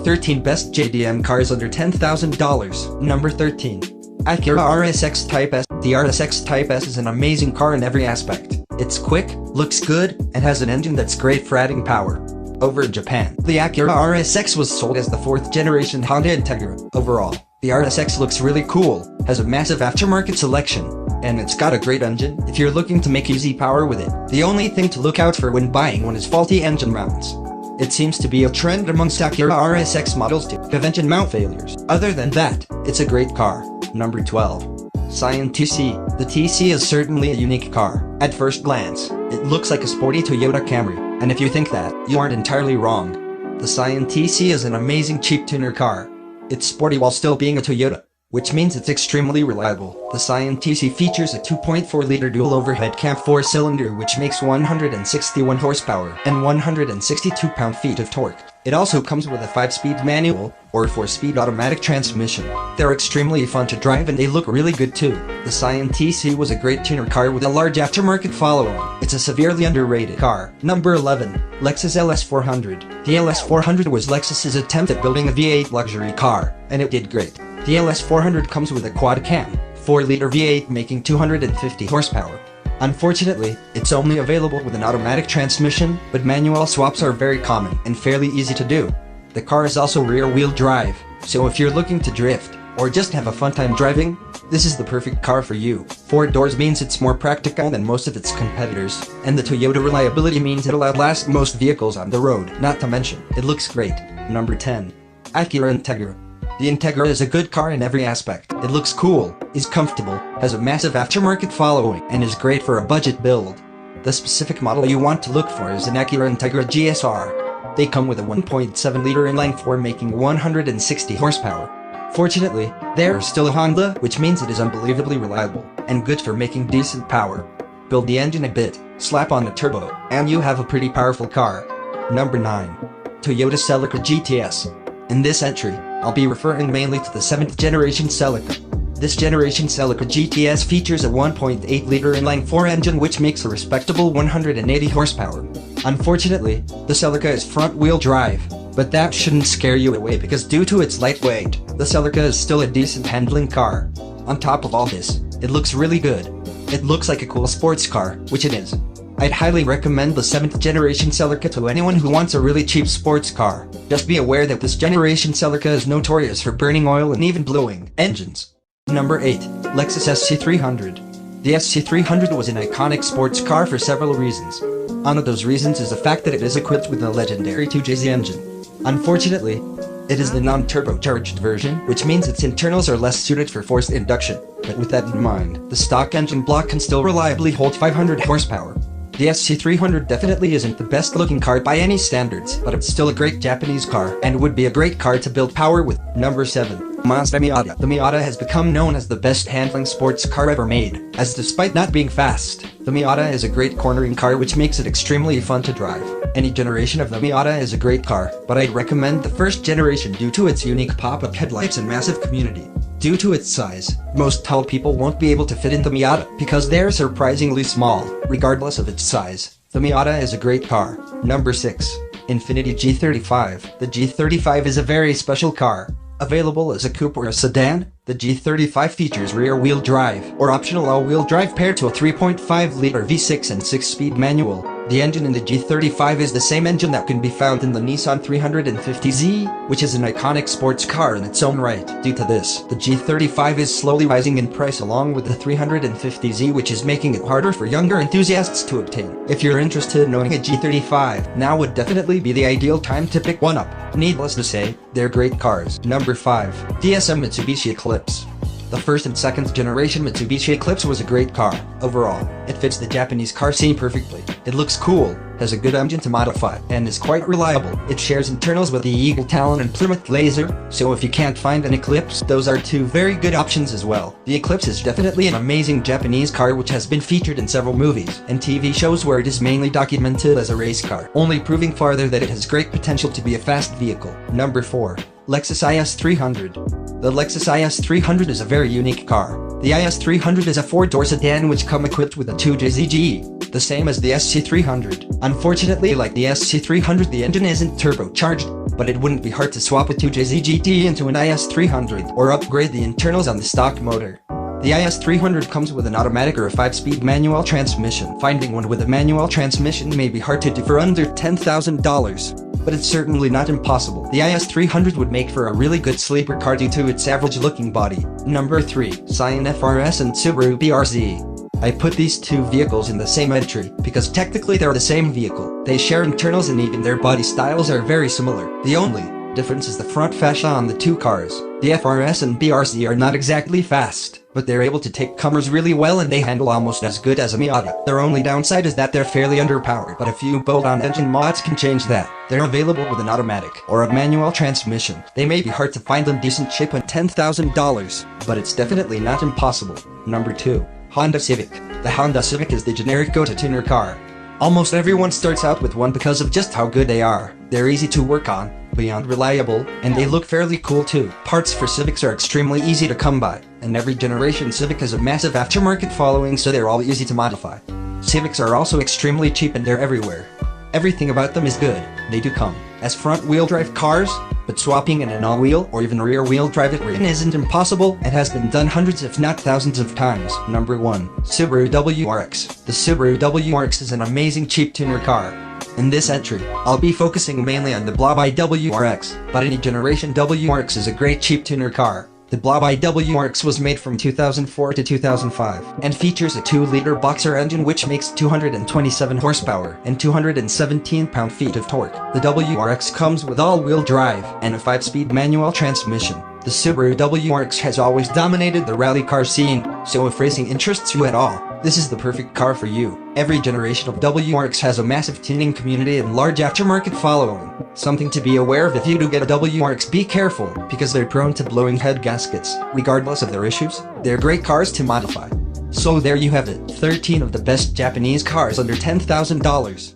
13 Best JDM Cars Under $10,000. Number 13. Akira Rsx Type S. The Rsx Type S is an amazing car in every aspect. It's quick, looks good, and has an engine that's great for adding power. Over in Japan, the Akira Rsx was sold as the 4th generation Honda Integra. Overall, the Rsx looks really cool, has a massive aftermarket selection, and it's got a great engine if you're looking to make easy power with it. The only thing to look out for when buying one is faulty engine mounts. It seems to be a trend amongst Akira Rsx models to have engine mount failures. Other than that, it's a great car. Number 12. Cyan Tc. The Tc is certainly a unique car. At first glance, it looks like a sporty Toyota Camry, and if you think that, you aren't entirely wrong. The Cyan Tc is an amazing cheap tuner car. It's sporty while still being a Toyota, which means it's extremely reliable. The Cyan Tc features a 2.4-liter dual overhead cam 4-cylinder which makes 161 horsepower and 162 pound-feet of torque. It also comes with a 5-speed manual or 4-speed automatic transmission. They're extremely fun to drive and they look really good too. The Cyan Tc was a great tuner car with a large aftermarket following. It's a severely underrated car. Number 11. Lexus Ls400. The Ls400 was Lexus's attempt at building a V8 luxury car, and it did great. The Ls400 comes with a quad-cam, 4-liter V8 making 250 horsepower. Unfortunately, it's only available with an automatic transmission, but manual swaps are very common and fairly easy to do. The car is also rear-wheel drive, so if you're looking to drift, or just have a fun time driving, this is the perfect car for you. 4 doors means it's more practical than most of its competitors, and the Toyota reliability means it'll outlast most vehicles on the road, not to mention, it looks great. Number 10. Akira Integra. The Integra is a good car in every aspect. It looks cool, is comfortable, has a massive aftermarket following, and is great for a budget build. The specific model you want to look for is an Akira Integra GSR. They come with a 1.7-liter inline-4 making 160 horsepower. Fortunately, they're still a Honda, which means it is unbelievably reliable, and good for making decent power. Build the engine a bit, slap on a turbo, and you have a pretty powerful car. Number 9. Toyota Celica GTS. In this entry, I'll be referring mainly to the 7th generation Celica. This generation Celica GTS features a 1.8-liter inline-4 engine which makes a respectable 180 horsepower. Unfortunately, the Celica is front-wheel drive, but that shouldn't scare you away because due to its lightweight, the Celica is still a decent handling car. On top of all this, it looks really good. It looks like a cool sports car, which it is. I'd highly recommend the 7th generation Celica to anyone who wants a really cheap sports car. Just be aware that this generation Celica is notorious for burning oil and even blowing engines. Number 8. Lexus Sc300. The Sc300 was an iconic sports car for several reasons. One of those reasons is the fact that it is equipped with the legendary 2JZ engine. Unfortunately, it is the non-turbocharged version, which means its internals are less suited for forced induction. But with that in mind, the stock engine block can still reliably hold 500 horsepower. The Sc300 definitely isn't the best looking car by any standards, but it's still a great Japanese car, and would be a great car to build power with. Number 7. Mazda Miata. The Miata has become known as the best handling sports car ever made, as despite not being fast, the Miata is a great cornering car which makes it extremely fun to drive. Any generation of the Miata is a great car, but I'd recommend the first generation due to its unique pop-up headlights and massive community. Due to its size, most tall people won't be able to fit in the Miata because they're surprisingly small, regardless of its size. The Miata is a great car. Number 6. Infiniti G35. The G35 is a very special car. Available as a coupe or a sedan, the G35 features rear-wheel drive or optional all-wheel drive paired to a 3.5-liter V6 and 6-speed manual. The engine in the G35 is the same engine that can be found in the Nissan 350Z, which is an iconic sports car in its own right. Due to this, the G35 is slowly rising in price along with the 350Z, which is making it harder for younger enthusiasts to obtain. If you're interested in owning a G35, now would definitely be the ideal time to pick one up. Needless to say, they're great cars. Number 5. DSM Mitsubishi Eclipse. The first and second generation Mitsubishi Eclipse was a great car. Overall, it fits the Japanese car scene perfectly. It looks cool, has a good engine to modify, and is quite reliable. It shares internals with the Eagle Talon and Plymouth Laser, so if you can't find an Eclipse, those are two very good options as well. The Eclipse is definitely an amazing Japanese car which has been featured in several movies and TV shows where it is mainly documented as a race car, only proving farther that it has great potential to be a fast vehicle. Number 4. Lexus Is300. The Lexus Is300 is a very unique car. The Is300 is a 4-door sedan which comes equipped with a 2JZ GE. the same as the Sc300. Unfortunately, like the Sc300, the engine isn't turbocharged, but it wouldn't be hard to swap a 2JZ GT into an IS300 or upgrade the internals on the stock motor. The IS300 comes with an automatic or a 5-speed manual transmission. Finding one with a manual transmission may be hard to do for under $10,000, but it's certainly not impossible. The IS300 would make for a really good sleeper car due to its average-looking body. Number 3. Cyan FRS and Subaru BRZ. I put these two vehicles in the same entry, because technically they're the same vehicle. They share internals and even their body styles are very similar. The only difference is the front fascia on the two cars. The FRS and BRZ are not exactly fast, but they're able to take comers really well and they handle almost as good as a Miata. Their only downside is that they're fairly underpowered, but a few bolt-on engine mods can change that. They're available with an automatic or a manual transmission. They may be hard to find in decent shape at $10,000, but it's definitely not impossible. Number 2. Honda Civic. The Honda Civic is the generic go-to tuner car. Almost everyone starts out with one because of just how good they are. They're easy to work on, beyond reliable, and they look fairly cool too. Parts for Civics are extremely easy to come by, and every generation Civic has a massive aftermarket following, so they're all easy to modify. Civics are also extremely cheap and they're everywhere. Everything about them is good. They do come as front-wheel drive cars, but swapping in an all-wheel or even rear-wheel drive it isn't impossible and has been done hundreds if not thousands of times. Number 1. Subaru Wrx. The Subaru Wrx is an amazing cheap tuner car. In this entry, I'll be focusing mainly on the Blob I Wrx, but any generation Wrx is a great cheap tuner car. The Blob I Wrx was made from 2004 to 2005 and features a 2-liter boxer engine which makes 227 horsepower and 217 pound-feet of torque. The Wrx comes with all-wheel drive and a 5-speed manual transmission. The Subaru Wrx has always dominated the rally car scene, so if racing interests you at all, this is the perfect car for you. Every generation of Wrx has a massive tuning community and large aftermarket following. Something to be aware of if you do get a Wrx, be careful, because they're prone to blowing head gaskets. Regardless of their issues, they're great cars to modify. So there you have it, 13 of the best Japanese cars under $10,000.